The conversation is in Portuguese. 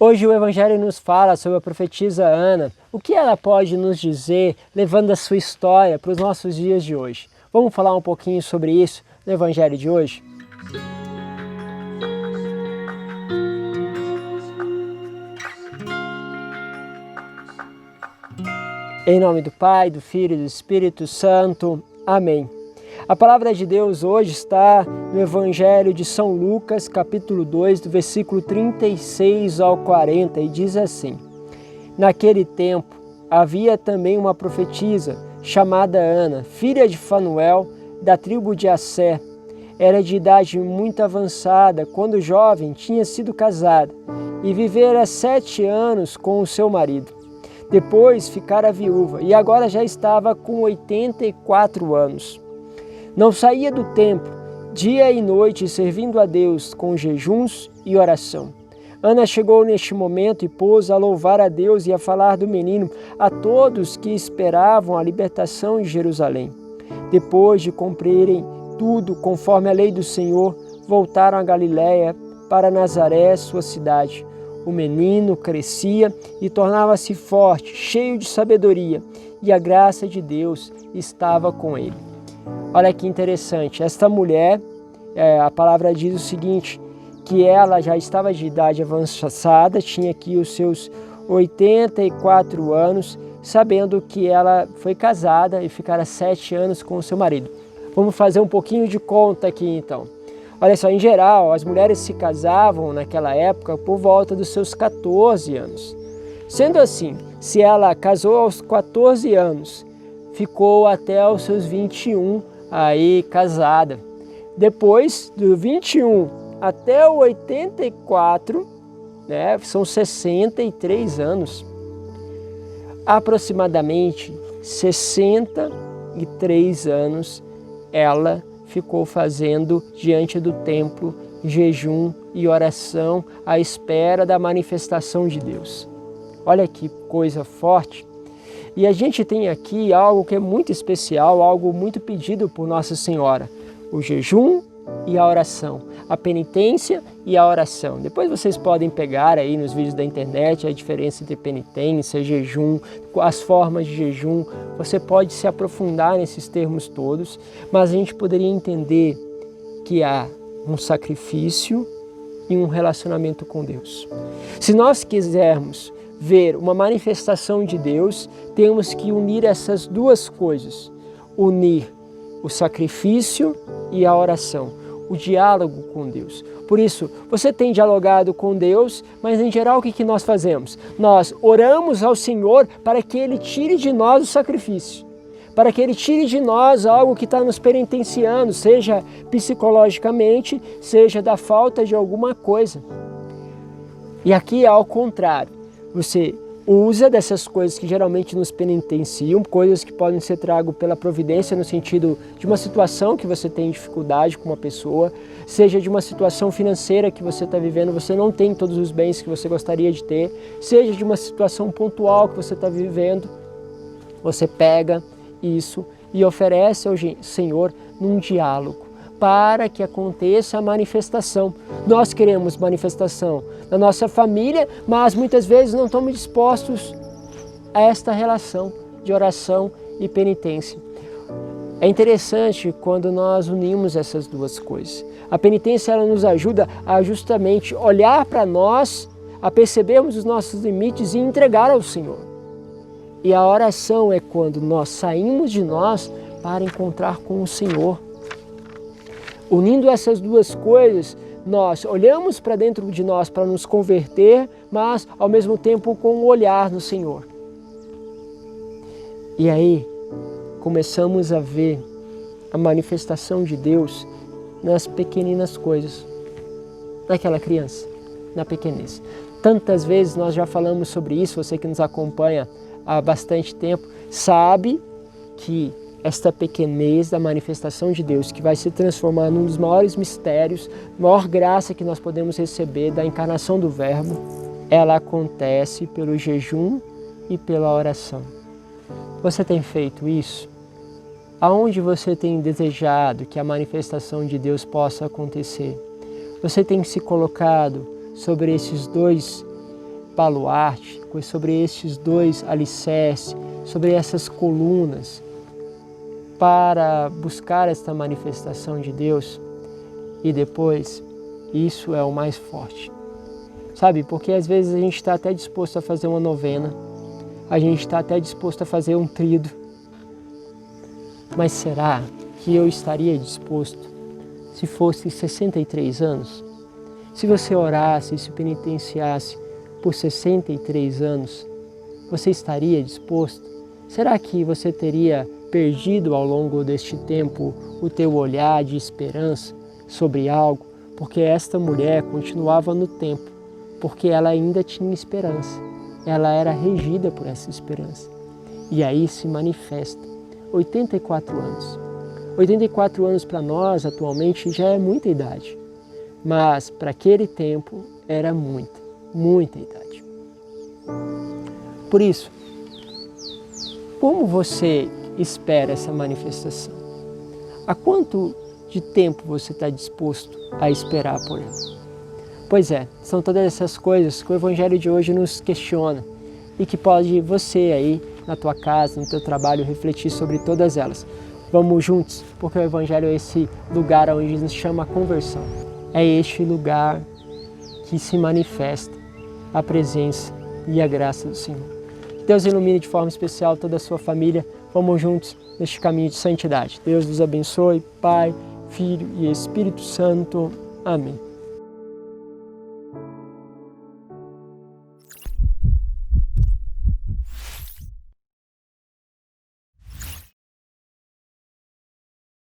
Hoje o Evangelho nos fala sobre a profetisa Ana. O que ela pode nos dizer, levando a sua história para os nossos dias de hoje? Vamos falar um pouquinho sobre isso no Evangelho de hoje? Em nome do Pai, do Filho e do Espírito Santo. Amém. A palavra de Deus hoje está no Evangelho de São Lucas, capítulo 2, do versículo 36 ao 40, e diz assim: Naquele tempo havia também uma profetisa chamada Ana, filha de Fanuel, da tribo de Asser. Era de idade muito avançada, quando jovem tinha sido casada, e vivera 7 anos com o seu marido. Depois ficara viúva, e agora já estava com 84 anos. Não saía do templo, dia e noite, servindo a Deus com jejuns e oração. Ana chegou neste momento e pôs a louvar a Deus e a falar do menino a todos que esperavam a libertação de Jerusalém. Depois de cumprirem tudo conforme a lei do Senhor, voltaram a Galiléia para Nazaré, sua cidade. O menino crescia e tornava-se forte, cheio de sabedoria, e a graça de Deus estava com ele. Olha que interessante, esta mulher, a palavra diz o seguinte, que ela já estava de idade avançada, tinha aqui os seus 84 anos, sabendo que ela foi casada e ficara 7 anos com o seu marido. Vamos fazer um pouquinho de conta aqui então. Olha só, em geral, as mulheres se casavam naquela época por volta dos seus 14 anos. Sendo assim, se ela casou aos 14 anos, ficou até os seus 21 aí casada. Depois do 21 até o 84, né, são 63 anos. Aproximadamente 63 anos ela ficou fazendo diante do templo jejum e oração à espera da manifestação de Deus. Olha que coisa forte. E a gente tem aqui algo que é muito especial, algo muito pedido por Nossa Senhora, o jejum e a oração, a penitência e a oração. Depois vocês podem pegar aí nos vídeos da internet a diferença entre penitência, jejum, as formas de jejum, você pode se aprofundar nesses termos todos, mas a gente poderia entender que há um sacrifício e um relacionamento com Deus. Se nós quisermos ver uma manifestação de Deus, temos que unir essas duas coisas, unir o sacrifício e a oração, o diálogo com Deus. Por isso, você tem dialogado com Deus, mas em geral o que nós fazemos? Nós oramos ao Senhor para que Ele tire de nós o sacrifício, para que Ele tire de nós algo que está nos penitenciando, seja psicologicamente, seja da falta de alguma coisa. E aqui é ao contrário. Você usa dessas coisas que geralmente nos penitenciam, coisas que podem ser trago pela providência no sentido de uma situação que você tem dificuldade com uma pessoa, seja de uma situação financeira que você está vivendo, você não tem todos os bens que você gostaria de ter, seja de uma situação pontual que você está vivendo, você pega isso e oferece ao Senhor num diálogo, para que aconteça a manifestação. Nós queremos manifestação na nossa família, mas muitas vezes não estamos dispostos a esta relação de oração e penitência. É interessante quando nós unimos essas duas coisas. A penitência ela nos ajuda a justamente olhar para nós, a percebermos os nossos limites e entregar ao Senhor. E a oração é quando nós saímos de nós para encontrar com o Senhor. Unindo essas duas coisas, nós olhamos para dentro de nós para nos converter, mas ao mesmo tempo com o olhar no Senhor. E aí começamos a ver a manifestação de Deus nas pequeninas coisas, naquela criança, na pequenez. Tantas vezes nós já falamos sobre isso, você que nos acompanha há bastante tempo, sabe que esta pequenez da manifestação de Deus, que vai se transformar num dos maiores mistérios, maior graça que nós podemos receber da encarnação do Verbo, ela acontece pelo jejum e pela oração. Você tem feito isso? Aonde você tem desejado que a manifestação de Deus possa acontecer? Você tem se colocado sobre esses dois baluarte, sobre estes dois alicerces, sobre essas colunas, para buscar esta manifestação de Deus, e depois isso é o mais forte. Sabe, porque às vezes a gente está até disposto a fazer uma novena, a gente está até disposto a fazer um tríduo, mas será que eu estaria disposto se fosse 63 anos? Se você orasse e se penitenciasse por 63 anos, você estaria disposto? Será que você teria perdido ao longo deste tempo o teu olhar de esperança sobre algo? Porque esta mulher continuava no tempo, porque ela ainda tinha esperança. Ela era regida por essa esperança. E aí se manifesta 84 anos. 84 anos para nós atualmente já é muita idade, mas para aquele tempo era muita idade. Por isso, como você espera essa manifestação? Há quanto de tempo você está disposto a esperar por ela? Pois é, são todas essas coisas que o Evangelho de hoje nos questiona e que pode você aí na tua casa, no teu trabalho, refletir sobre todas elas. Vamos juntos, porque o Evangelho é esse lugar onde nos chama a conversão. É este lugar que se manifesta a presença e a graça do Senhor. Deus ilumine de forma especial toda a sua família. Vamos juntos neste caminho de santidade. Deus nos abençoe, Pai, Filho e Espírito Santo. Amém.